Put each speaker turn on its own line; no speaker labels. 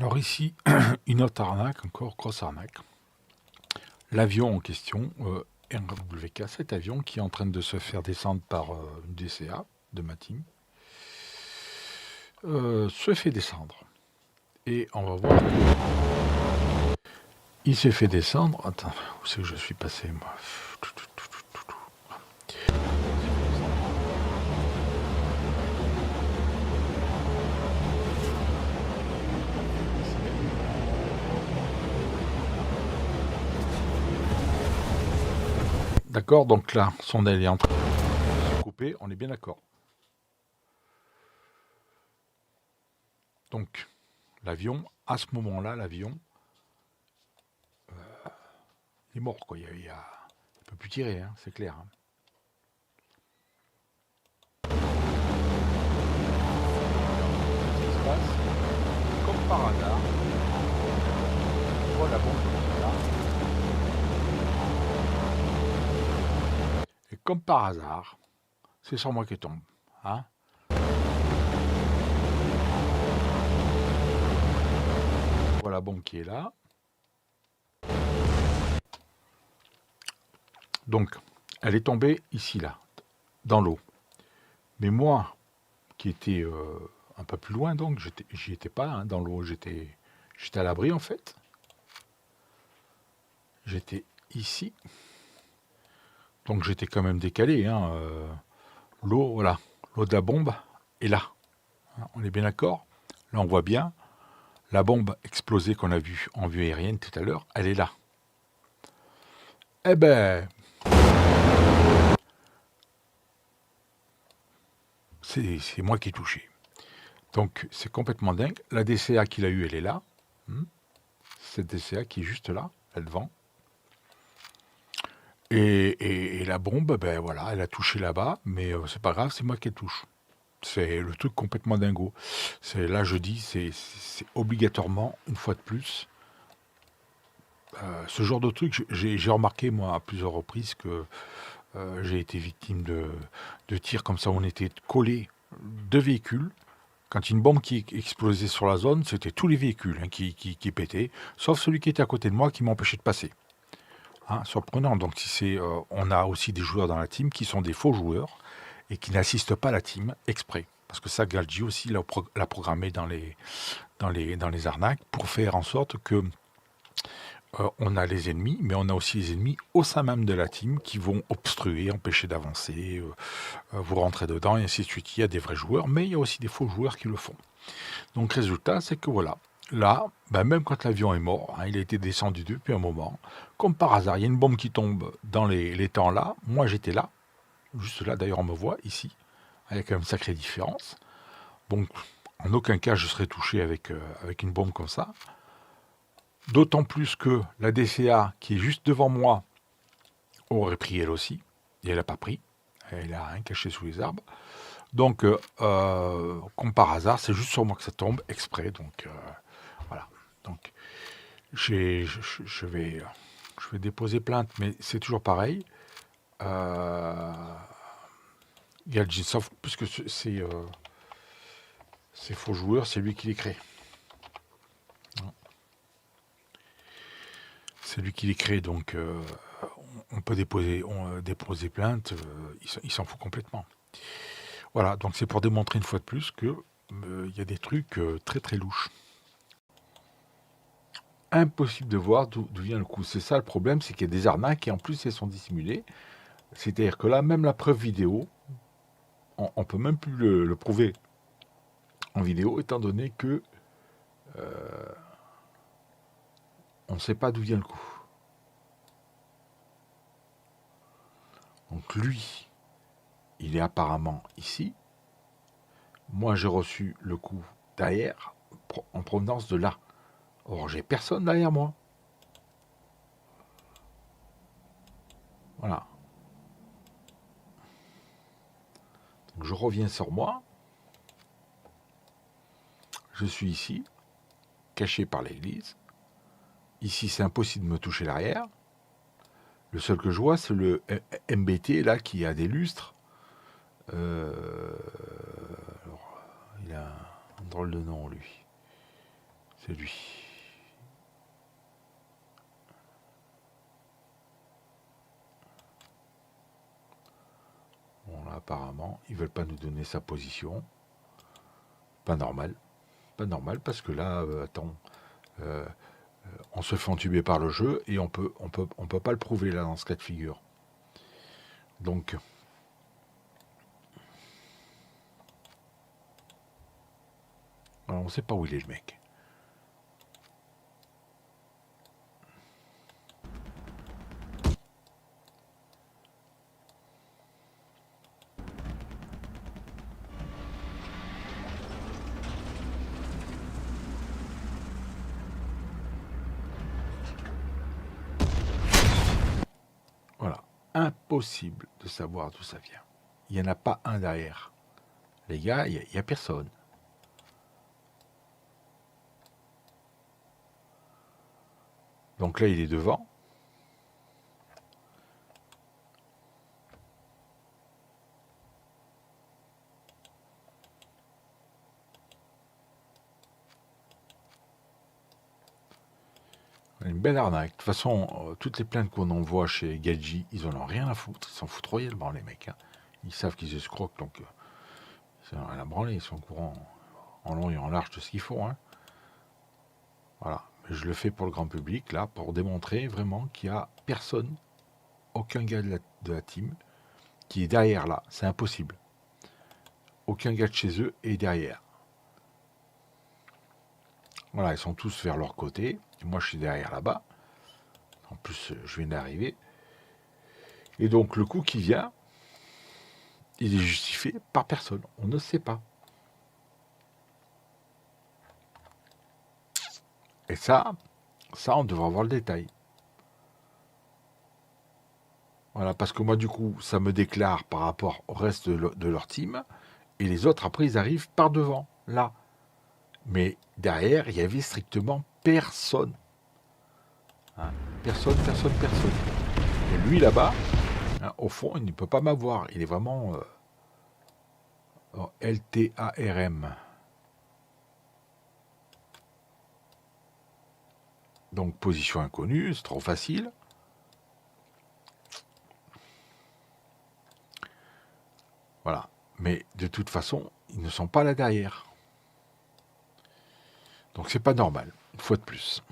Alors ici, une autre arnaque, encore grosse arnaque. L'avion en question, RWK, cet avion qui est en train de se faire descendre par une DCA de ma team, se fait descendre. Et on va voir il s'est fait descendre. Attends, où c'est que je suis passé moi? D'accord, donc là, son aile est en train de se couper, on est bien d'accord. Donc, l'avion, à ce moment-là, l'avion, il est mort, quoi. Il ne peut plus tirer, hein, c'est clair. Hein. Ce qui se passe, comme par hasard, on voit la bombe qui est là. Et comme par hasard, c'est sur moi qui tombe. Hein. Voilà la bombe qui est là. Donc, elle est tombée ici, là, dans l'eau. Mais moi, qui était un peu plus loin, donc, j'y étais pas, hein, dans l'eau, j'étais à l'abri, en fait. J'étais ici. Donc, j'étais quand même décalé. Hein, l'eau, voilà, l'eau de la bombe est là. Hein, on est bien d'accord. Là, on voit bien. La bombe explosée qu'on a vue en vue aérienne tout à l'heure, elle est là. Eh ben, c'est moi qui ai touché. Donc c'est complètement dingue. La DCA qu'il a eue, elle est là. Cette DCA qui est juste là, là devant. Et la bombe, ben voilà, elle a touché là-bas, mais c'est pas grave, c'est moi qui le touche. C'est le truc complètement dingo. Là, je dis, c'est obligatoirement, une fois de plus, ce genre de truc. J'ai remarqué, moi, à plusieurs reprises, que j'ai été victime de tirs comme ça. On était collés deux véhicules. Quand une bombe qui explosait sur la zone, c'était tous les véhicules hein, qui pétaient, sauf celui qui était à côté de moi qui m'empêchait de passer. Hein, surprenant. Donc, on a aussi des joueurs dans la team qui sont des faux joueurs et qui n'assistent pas à la team exprès. Parce que ça, Galgi aussi l'a programmé dans les arnaques pour faire en sorte que on a les ennemis, mais on a aussi les ennemis au sein même de la team qui vont obstruer, empêcher d'avancer, vous rentrer dedans et ainsi de suite. Il y a des vrais joueurs, mais il y a aussi des faux joueurs qui le font. Donc résultat, c'est que voilà, là, ben, même quand l'avion est mort, hein, il a été descendu depuis un moment, comme par hasard, il y a une bombe qui tombe dans les temps là, moi j'étais là, juste là d'ailleurs on me voit ici, avec quand même une sacrée différence. Donc en aucun cas je serais touché avec une bombe comme ça. D'autant plus que la DCA qui est juste devant moi aurait pris elle aussi, et elle n'a pas pris, elle a rien caché sous les arbres. Donc, comme par hasard, c'est juste sur moi que ça tombe, exprès. Donc, voilà. Donc, je vais déposer plainte, mais c'est toujours pareil. Galgi, sauf puisque c'est faux joueur, c'est lui qui les crée. C'est lui qui les crée, donc on peut déposer plainte, il s'en fout complètement. Voilà, donc c'est pour démontrer une fois de plus que il y a des trucs très très louches. Impossible de voir d'où vient le coup. C'est ça le problème, c'est qu'il y a des arnaques et en plus elles sont dissimulées. C'est-à-dire que là, même la preuve vidéo, on peut même plus le prouver en vidéo, étant donné que on ne sait pas d'où vient le coup. Donc lui, il est apparemment ici. Moi, j'ai reçu le coup derrière, en provenance de là. Or, j'ai personne derrière moi. Voilà. Donc, je reviens sur moi. Je suis ici, caché par l'église. Ici, c'est impossible de me toucher l'arrière. Le seul que je vois, c'est le MBT, là, qui a des lustres. Alors, il a un drôle de nom, lui. C'est lui. Bon, là, apparemment, ils veulent pas nous donner sa position. Pas normal. Pas normal, parce que là, attends, euh, on se fait entuber par le jeu et on peut pas le prouver là dans ce cas de figure. Donc, alors, on sait pas où il est le mec. Voilà. Impossible de savoir d'où ça vient. Il n'y en a pas un derrière. Les gars, il n'y a personne. Donc là, il est devant. Une belle arnaque. De toute façon, toutes les plaintes qu'on envoie chez Gadji, ils en ont rien à foutre. Ils s'en foutent royalement, les mecs. Hein. Ils savent qu'ils escroquent, donc ils n'ont rien à branler. Ils sont au courant en long et en large de ce qu'ils font. Hein. Voilà. Mais je le fais pour le grand public, là, pour démontrer vraiment qu'il n'y a personne, aucun gars de la team, qui est derrière là. C'est impossible. Aucun gars de chez eux est derrière. Voilà, ils sont tous vers leur côté. Et moi, je suis derrière là-bas. En plus, je viens d'arriver. Et donc, le coup qui vient, il est justifié par personne. On ne sait pas. Et ça, on devrait avoir le détail. Voilà, parce que moi, du coup, ça me déclare par rapport au reste de leur team. Et les autres, après, ils arrivent par devant, là. Mais derrière, il y avait strictement personne. Hein, personne. Et lui, là-bas, hein, au fond, il ne peut pas m'avoir. Il est vraiment LTARM. Donc, position inconnue, c'est trop facile. Voilà. Mais de toute façon, ils ne sont pas là derrière. Donc, c'est pas normal, une fois de plus.